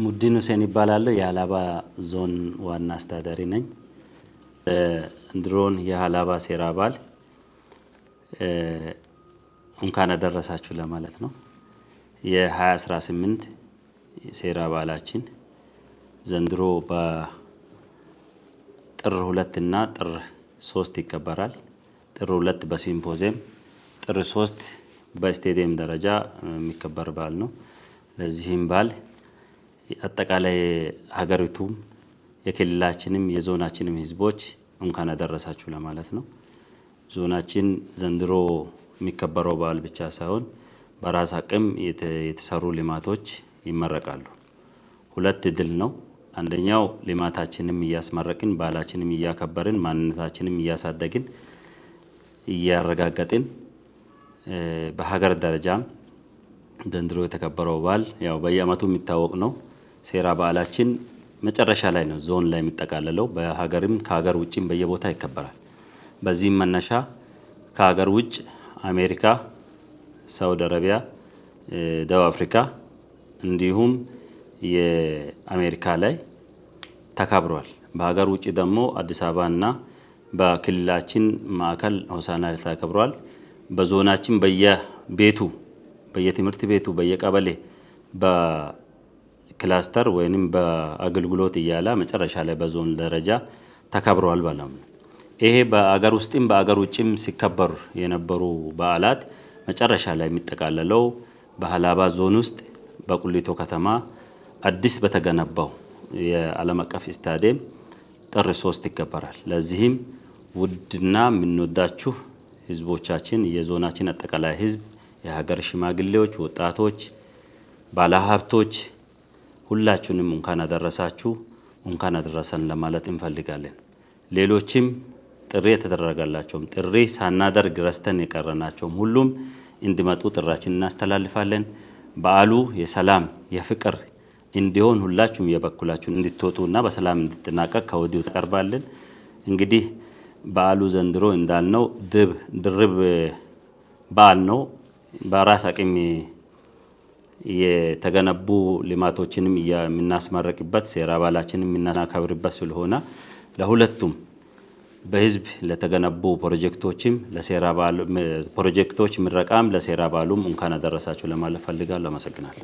ሙዲን ሁሴን ይባላለሁ። የሀላባ ዞን ዋና አስተዳዳሪ ነኝ። እንድሮን የሀላባ ሴራ በዓል እንኳን አደረሳችሁ ለማለት ነው። የ2018 ሴራ በዓላችን ዘንድሮ በጥር 2 እና ጥር 3 ይከበራል። ጥር 2 በሲምፖዚየም፣ ጥር 3 በስቴዲየም ደረጃ የሚከበር በዓል ነው። ለዚህም በዓል አጠቃላይ ሀገሪቱም የክልላችንም የዞናችንም ህዝቦች እንኳን አደረሳችሁ ለማለት ነው። ዞናችን ዘንድሮ የሚከበረው በዓል ብቻ ሳይሆን በራስ አቅም የተሰሩ ልማቶች ይመረቃሉ። ሁለት ድል ነው። አንደኛው ልማታችንም እያስመረቅን ባህላችንም እያከበርን ማንነታችንም እያሳደግን እያረጋገጥን በሀገር ደረጃም ዘንድሮ የተከበረው በዓል ያው በየዓመቱ የሚታወቅ ነው። ሴራ በዓላችን መጨረሻ ላይ ነው ዞን ላይ የሚጠቃለለው። በሀገርም ከሀገር ውጭም በየቦታ ይከበራል። በዚህም መነሻ ከሀገር ውጭ አሜሪካ፣ ሳውዲ አረቢያ፣ ደቡብ አፍሪካ እንዲሁም የአሜሪካ ላይ ተከብሯል። በሀገር ውጭ ደግሞ አዲስ አበባ እና በክልላችን ማዕከል ሆሳዕና ላይ ተከብሯል። በዞናችን በየቤቱ በየትምህርት ቤቱ በየቀበሌ በክላስተር ወይንም በአገልግሎት እያለ መጨረሻ ላይ በዞን ደረጃ ተከብሯል ማለት ነው። ይሄ በአገር ውስጥም በአገር ውጭም ሲከበሩ የነበሩ በዓላት መጨረሻ ላይ የሚጠቃለለው በሀላባ ዞን ውስጥ በቁሊቶ ከተማ አዲስ በተገነባው የዓለም አቀፍ ስታዲየም ጥር 3 ይከበራል። ለዚህም ውድና የምንወዳችሁ ህዝቦቻችን፣ የዞናችን አጠቃላይ ህዝብ፣ የሀገር ሽማግሌዎች፣ ወጣቶች፣ ባለሀብቶች ሁላችሁንም እንኳን አደረሳችሁ እንኳን አደረሰን ለማለት እንፈልጋለን። ሌሎችም ጥሪ የተደረገላቸውም ጥሪ ሳናደርግ ረስተን የቀረናቸውም ሁሉም እንዲመጡ ጥራችን እናስተላልፋለን። በዓሉ የሰላም የፍቅር እንዲሆን ሁላችሁም የበኩላችሁን እንድትወጡና በሰላም እንድትጠናቀቅ ከወዲሁ ተቀርባለን። እንግዲህ በዓሉ ዘንድሮ እንዳልነው ድርብ በዓል ነው። በራስ አቅም የተገነቡ ልማቶችንም የምናስመረቅበት ሴራ በዓላችንን የምናከብርበት ስለሆነ ለሁለቱም በህዝብ ለተገነቡ ፕሮጀክቶችም ለሴራ በዓሉ ፕሮጀክቶች ምረቃም ለሴራ በዓሉም እንኳን አደረሳችሁ ለማለት ፈልጋለሁ። አመሰግናለሁ።